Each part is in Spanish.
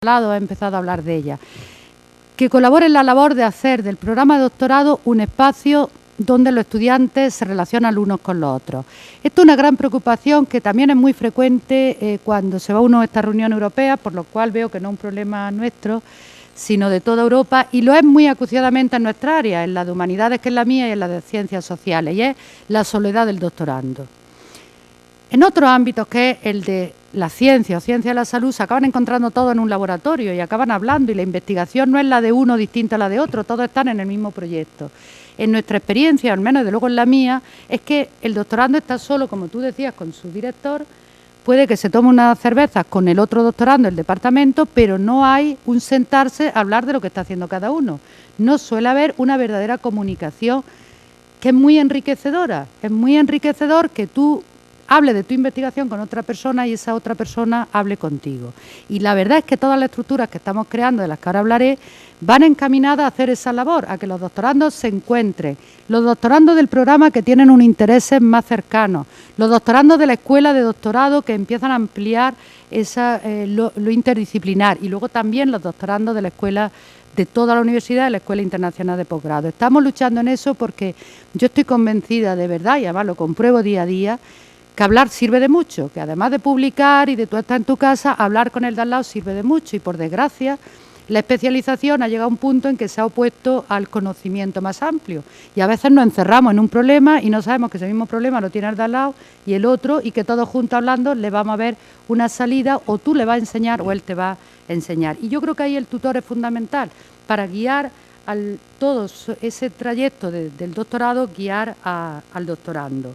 ha empezado a hablar de ella, que colabore en la labor de hacer del programa de doctorado un espacio donde los estudiantes se relacionan unos con los otros. Esto es una gran preocupación que también es muy frecuente cuando se va uno a esta reunión europea, por lo cual veo que no es un problema nuestro, sino de toda Europa, y lo es muy acuciadamente en nuestra área, en la de humanidades, que es la mía, y en la de ciencias sociales, y es la soledad del doctorando. En otros ámbitos, que es el de la ciencia o ciencia de la salud, se acaban encontrando todos en un laboratorio y acaban hablando, y la investigación no es la de uno distinta a la de otro, todos están en el mismo proyecto. En nuestra experiencia, al menos de luego en la mía, es que el doctorando está solo, como tú decías, con su director. Puede que se tome unas cervezas con el otro doctorando del departamento, pero no hay un sentarse a hablar de lo que está haciendo cada uno. No suele haber una verdadera comunicación, que es muy enriquecedora. Es muy enriquecedor que tú hable de tu investigación con otra persona y esa otra persona hable contigo. Y la verdad es que todas las estructuras que estamos creando, de las que ahora hablaré, van encaminadas a hacer esa labor, a que los doctorandos se encuentren, los doctorandos del programa que tienen un intereses más cercanos, los doctorandos de la escuela de doctorado que empiezan a ampliar lo interdisciplinar, y luego también los doctorandos de la escuela de toda la universidad, de la Escuela Internacional de Posgrado. Estamos luchando en eso porque yo estoy convencida de verdad, y además lo compruebo día a día, que hablar sirve de mucho, que además de publicar y de tú estar en tu casa, hablar con el de al lado sirve de mucho, y por desgracia la especialización ha llegado a un punto en que se ha opuesto al conocimiento más amplio, y a veces nos encerramos en un problema y no sabemos que ese mismo problema lo tiene el de al lado y el otro, y que todos juntos hablando le vamos a ver una salida, o tú le vas a enseñar o él te va a enseñar. Y yo creo que ahí el tutor es fundamental para guiar todo ese trayecto del doctorado, guiar al doctorando.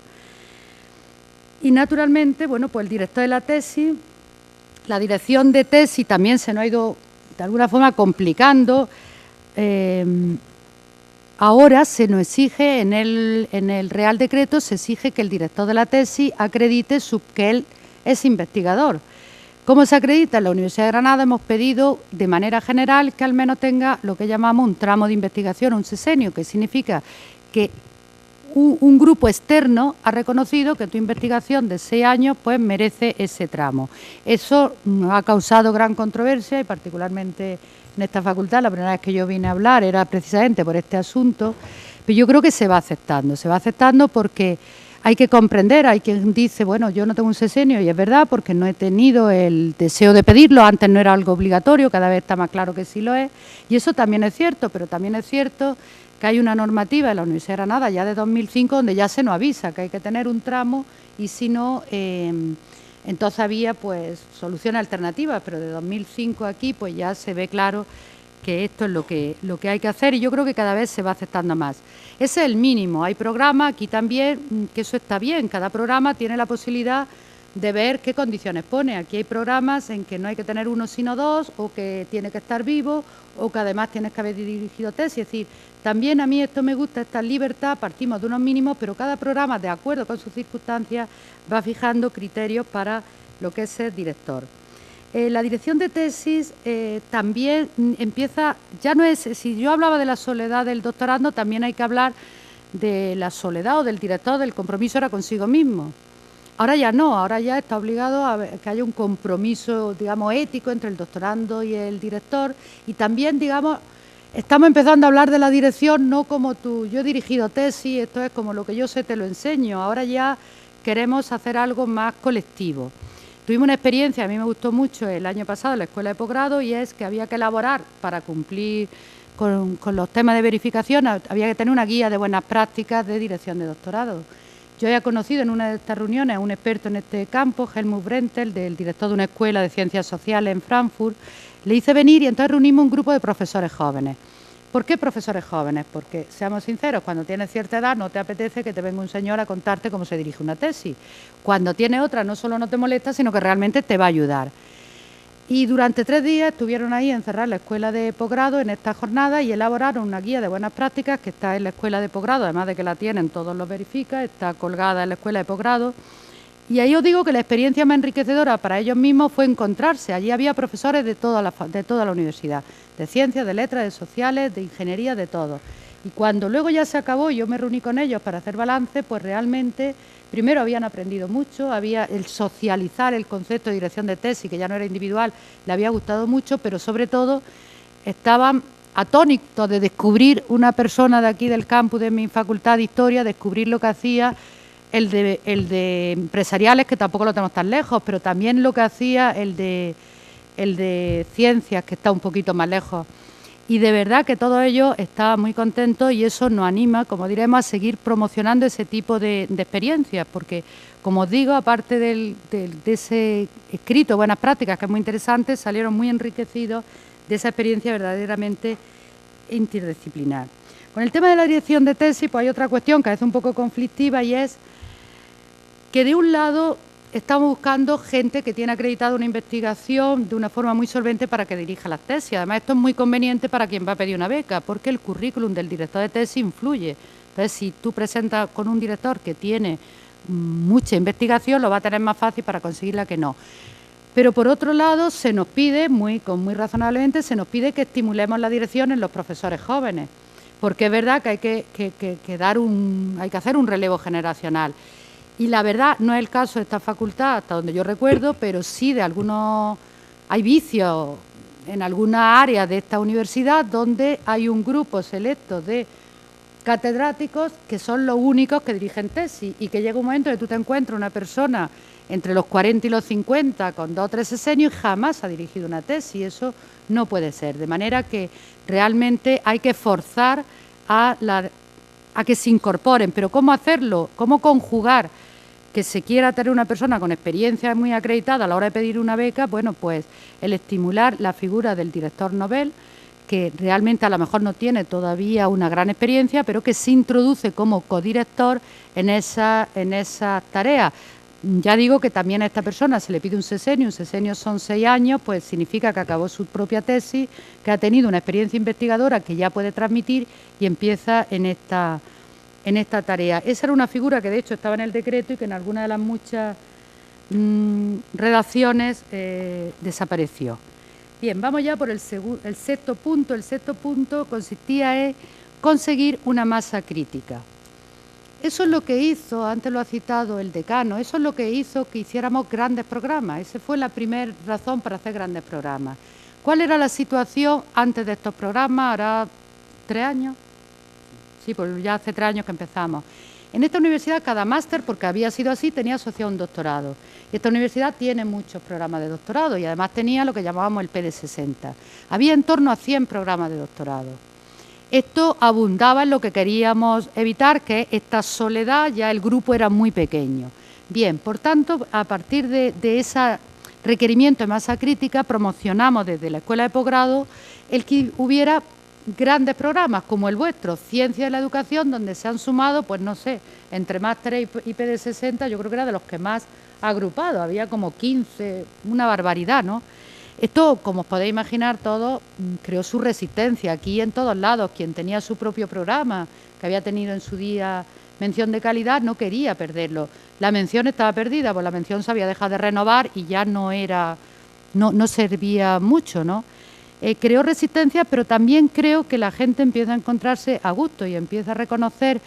Y naturalmente, bueno, pues el director de la tesis, la dirección de tesis también se nos ha ido de alguna forma complicando. Ahora se nos exige, en el Real Decreto, se exige que el director de la tesis acredite que él es investigador. ¿Cómo se acredita? En la Universidad de Granada hemos pedido de manera general que al menos tenga lo que llamamos un tramo de investigación, un sesenio, que significa que un grupo externo ha reconocido que tu investigación de 6 años pues merece ese tramo. Eso ha causado gran controversia, y particularmente en esta facultad, la primera vez que yo vine a hablar era precisamente por este asunto, pero yo creo que se va aceptando porque hay que comprender. Hay quien dice, bueno, yo no tengo un sesenio, y es verdad, porque no he tenido el deseo de pedirlo, antes no era algo obligatorio, cada vez está más claro que sí lo es, y eso también es cierto, pero también es cierto que hay una normativa en la Universidad de Granada ya de 2005 donde ya se nos avisa que hay que tener un tramo, y si no, entonces había pues soluciones alternativas, pero de 2005 aquí pues ya se ve claro que esto es lo que hay que hacer, y yo creo que cada vez se va aceptando más. Ese es el mínimo. Hay programas aquí también, que eso está bien, cada programa tiene la posibilidad de ver qué condiciones pone. Aquí hay programas en que no hay que tener uno sino dos, o que tiene que estar vivo, o que además tienes que haber dirigido tesis. Es decir, también a mí esto me gusta, esta libertad, partimos de unos mínimos, pero cada programa, de acuerdo con sus circunstancias, va fijando criterios para lo que es ser director. La dirección de tesis también empieza, ya no es, si yo hablaba de la soledad del doctorando, también hay que hablar de la soledad o del director, del compromiso era consigo mismo. Ahora ya no, ahora ya está obligado a que haya un compromiso, digamos, ético entre el doctorando y el director, y también, digamos, estamos empezando a hablar de la dirección no como tú, yo he dirigido tesis, esto es como lo que yo sé te lo enseño. Ahora ya queremos hacer algo más colectivo. Tuvimos una experiencia, a mí me gustó mucho el año pasado en la Escuela de Posgrado, y es que había que elaborar, para cumplir con los temas de verificación, había que tener una guía de buenas prácticas de dirección de doctorado. Yo había conocido en una de estas reuniones a un experto en este campo, Helmut Brentel, del director de una escuela de ciencias sociales en Frankfurt. Le hice venir y entonces reunimos un grupo de profesores jóvenes. ¿Por qué profesores jóvenes? Porque, seamos sinceros, cuando tienes cierta edad no te apetece que te venga un señor a contarte cómo se dirige una tesis. Cuando tienes otra no solo no te molesta, sino que realmente te va a ayudar. Y durante 3 días estuvieron ahí encerrados en la escuela de posgrado en esta jornada, y elaboraron una guía de buenas prácticas que está en la escuela de posgrado, además de que la tienen, todos los verifica, está colgada en la escuela de posgrado. Y ahí os digo que la experiencia más enriquecedora para ellos mismos fue encontrarse. Allí había profesores de toda la universidad, de ciencias, de letras, de sociales, de ingeniería, de todo. Y cuando luego ya se acabó y yo me reuní con ellos para hacer balance, pues realmente Primero, habían aprendido mucho, había el socializar el concepto de dirección de tesis, que ya no era individual, le había gustado mucho, pero sobre todo estaban atónitos de descubrir una persona de aquí del campus de mi facultad de Historia, descubrir lo que hacía el de empresariales, que tampoco lo tenemos tan lejos, pero también lo que hacía el de ciencias, que está un poquito más lejos. Y de verdad que todos ellos estaban muy contentos y eso nos anima, como diremos, a seguir promocionando ese tipo de experiencias, porque, como os digo, aparte de ese escrito, Buenas Prácticas, que es muy interesante, salieron muy enriquecidos de esa experiencia verdaderamente interdisciplinar. Con el tema de la dirección de tesis, pues hay otra cuestión que es un poco conflictiva y es que, de un lado, estamos buscando gente que tiene acreditada una investigación de una forma muy solvente para que dirija las tesis. Además, esto es muy conveniente para quien va a pedir una beca, porque el currículum del director de tesis influye. Entonces, si tú presentas con un director que tiene mucha investigación, lo va a tener más fácil para conseguirla que no. Pero, por otro lado, se nos pide, muy razonablemente, se nos pide que estimulemos la dirección en los profesores jóvenes, porque es verdad que hay que hacer un relevo generacional. Y la verdad, no es el caso de esta facultad, hasta donde yo recuerdo, pero sí de algunos... Hay vicios en algunas áreas de esta universidad donde hay un grupo selecto de catedráticos que son los únicos que dirigen tesis y que llega un momento en que tú te encuentras una persona entre los 40 y los 50 con 2 o 3 sesenios y jamás ha dirigido una tesis. Eso no puede ser. De manera que realmente hay que forzar a que se incorporen. Pero ¿cómo hacerlo? ¿Cómo conjugar que se quiera tener una persona con experiencia muy acreditada a la hora de pedir una beca? Bueno, pues el estimular la figura del director Nobel, que realmente a lo mejor no tiene todavía una gran experiencia, pero que se introduce como codirector en esas tareas. Ya digo que también a esta persona se le pide un sexenio son 6 años, pues significa que acabó su propia tesis, que ha tenido una experiencia investigadora que ya puede transmitir y empieza en esta tarea. Esa era una figura que de hecho estaba en el decreto y que en alguna de las muchas redacciones desapareció. Bien, vamos ya por el sexto punto. El sexto punto consistía en conseguir una masa crítica. Eso es lo que hizo, antes lo ha citado el decano, eso es lo que hizo que hiciéramos grandes programas. Esa fue la primera razón para hacer grandes programas. ¿Cuál era la situación antes de estos programas? Ahora 3 años. Sí, pues ya hace 3 años que empezamos. En esta universidad cada máster, porque había sido así, tenía asociado un doctorado. Y esta universidad tiene muchos programas de doctorado y además tenía lo que llamábamos el PD60. Había en torno a 100 programas de doctorado. Esto abundaba en lo que queríamos evitar, que es esta soledad, ya el grupo era muy pequeño. Bien, por tanto, a partir de ese requerimiento de masa crítica, promocionamos desde la Escuela de Posgrado el que hubiera grandes programas como el vuestro, Ciencia de la Educación, donde se han sumado, pues no sé, entre másteres y PD60, yo creo que era de los que más agrupado, había como 15, una barbaridad, ¿no? Esto, como os podéis imaginar todos, creó su resistencia aquí en todos lados. Quien tenía su propio programa, que había tenido en su día mención de calidad, no quería perderlo. La mención estaba perdida, pues la mención se había dejado de renovar y ya no servía mucho, ¿no? Creó resistencia, pero también creo que la gente empieza a encontrarse a gusto y empieza a reconocer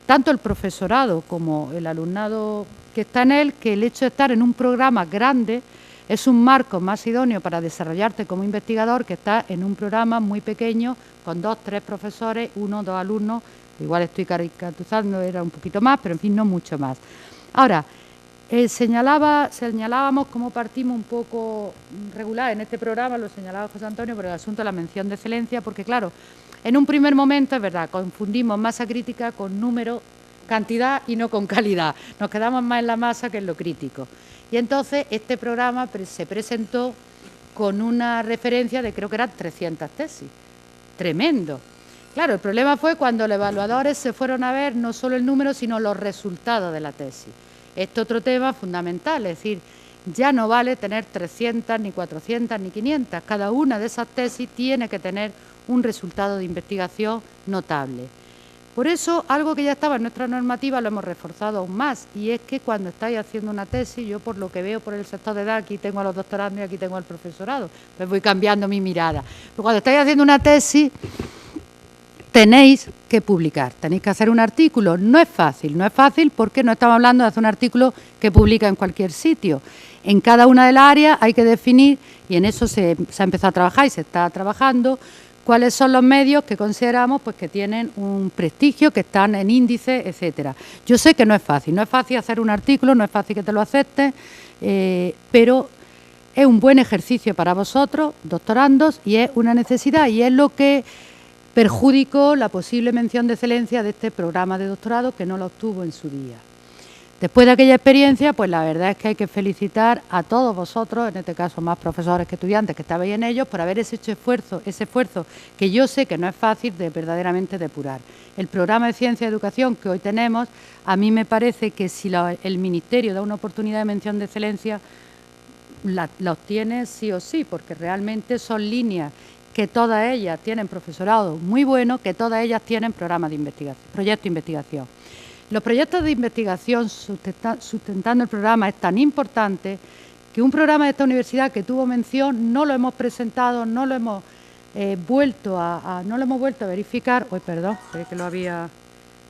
tanto el profesorado como el alumnado que está en él, que el hecho de estar en un programa grande es un marco más idóneo para desarrollarte como investigador que está en un programa muy pequeño con 2 o 3 profesores, 1 o 2 alumnos. Igual estoy caricaturizando, era un poquito más, pero en fin, no mucho más. Ahora, señalábamos cómo partimos un poco regular en este programa, lo señalaba José Antonio, por el asunto de la mención de excelencia, porque claro, en un primer momento, es verdad, confundimos masa crítica con número, cantidad y no con calidad. Nos quedamos más en la masa que en lo crítico. Y entonces este programa se presentó con una referencia de creo que eran 300 tesis. Tremendo. Claro, el problema fue cuando los evaluadores se fueron a ver no solo el número, sino los resultados de la tesis. Este otro tema fundamental, es decir, ya no vale tener 300, ni 400, ni 500. Cada una de esas tesis tiene que tener un resultado de investigación notable. Por eso, algo que ya estaba en nuestra normativa lo hemos reforzado aún más, y es que cuando estáis haciendo una tesis, yo por lo que veo por el sector de edad, aquí tengo a los doctorandos y aquí tengo al profesorado, pues voy cambiando mi mirada. Pero cuando estáis haciendo una tesis, tenéis que publicar, tenéis que hacer un artículo. No es fácil porque no estamos hablando de hacer un artículo que publica en cualquier sitio. En cada una de las áreas hay que definir, y en eso se ha empezado a trabajar y se está trabajando, cuáles son los medios que consideramos pues, que tienen un prestigio, que están en índice, etcétera. Yo sé que no es fácil hacer un artículo, no es fácil que te lo acepten, pero es un buen ejercicio para vosotros, doctorandos, y es una necesidad, y es lo que perjudicó la posible mención de excelencia de este programa de doctorado, que no la obtuvo en su día. Después de aquella experiencia, pues la verdad es que hay que felicitar a todos vosotros, en este caso más profesores que estudiantes que estabais en ellos, por haber hecho ese esfuerzo que yo sé que no es fácil de verdaderamente depurar. El programa de Ciencia y Educación que hoy tenemos, a mí me parece que si el Ministerio da una oportunidad de mención de excelencia, la obtiene sí o sí, porque realmente son líneas que todas ellas tienen profesorado muy bueno, que todas ellas tienen programas de investigación, proyectos de investigación. Los proyectos de investigación sustentando el programa es tan importante que un programa de esta universidad que tuvo mención no lo hemos presentado, no lo hemos vuelto a verificar.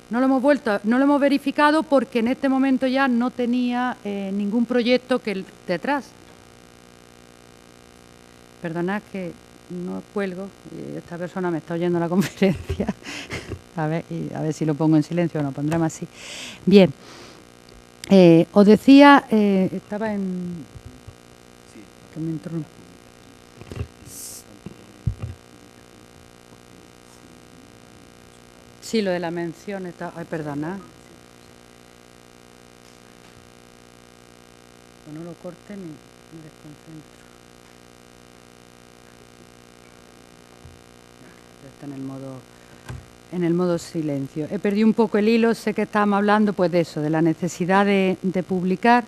No lo hemos verificado porque en este momento ya no tenía ningún proyecto detrás. Perdonad que no cuelgo, esta persona me está oyendo la conferencia. A ver si lo pongo en silencio o no, pondremos así. Bien, os decía, estaba en... que me interrumpo. Sí, lo de la mención está... Ay, perdona. No lo corten y me desconcentro. Está en el modo silencio. He perdido un poco el hilo, sé que estábamos hablando pues de eso, de la necesidad de publicar.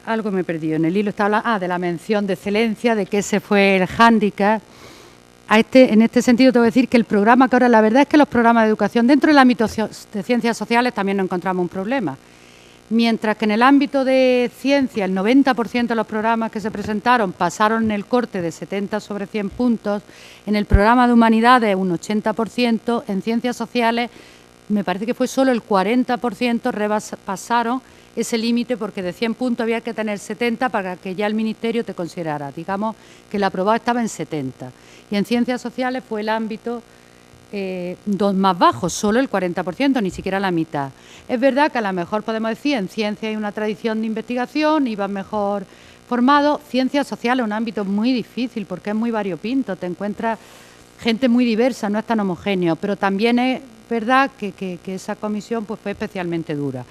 Algo me he perdido en el hilo, estaba hablando de la mención de excelencia, de que ese fue el hándicap. En este sentido te voy a decir que el programa, que ahora la verdad es que los programas de educación dentro del ámbito de ciencias sociales también nos encontramos un problema. Mientras que en el ámbito de ciencia el 90% de los programas que se presentaron pasaron en el corte de 70 sobre 100 puntos, en el programa de humanidades un 80%, en ciencias sociales me parece que fue solo el 40% pasaron ese límite, porque de 100 puntos había que tener 70 para que ya el Ministerio te considerara. Digamos que el aprobado estaba en 70. Y en ciencias sociales fue el ámbito más bajo, solo el 40%, ni siquiera la mitad. Es verdad que a lo mejor podemos decir en ciencia hay una tradición de investigación, iban mejor formados. Ciencias sociales es un ámbito muy difícil porque es muy variopinto, te encuentras gente muy diversa, no es tan homogéneo, pero también es verdad que esa comisión pues, fue especialmente dura.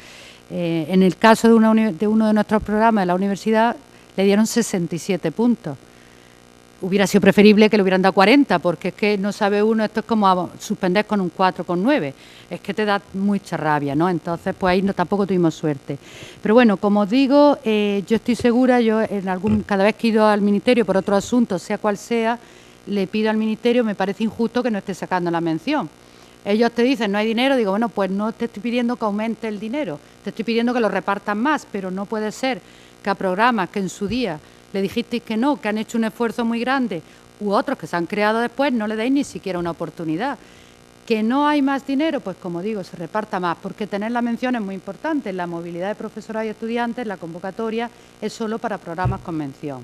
En el caso de uno de nuestros programas de la universidad le dieron 67 puntos. Hubiera sido preferible que le hubieran dado 40, porque es que no sabe uno, esto es como suspender con un 4,9, es que te da mucha rabia, ¿no? Entonces, pues ahí tampoco tuvimos suerte. Pero bueno, como os digo, yo estoy segura, cada vez que he ido al Ministerio por otro asunto, sea cual sea, le pido al Ministerio, me parece injusto que no esté sacando la mención. Ellos te dicen, no hay dinero, digo, bueno, pues no te estoy pidiendo que aumente el dinero, te estoy pidiendo que lo repartan más, pero no puede ser que a programas que en su día le dijisteis que no, que han hecho un esfuerzo muy grande, u otros que se han creado después, no le deis ni siquiera una oportunidad. Que no hay más dinero, pues como digo, se reparta más, porque tener la mención es muy importante. La movilidad de profesorado y estudiantes, la convocatoria, es solo para programas con mención.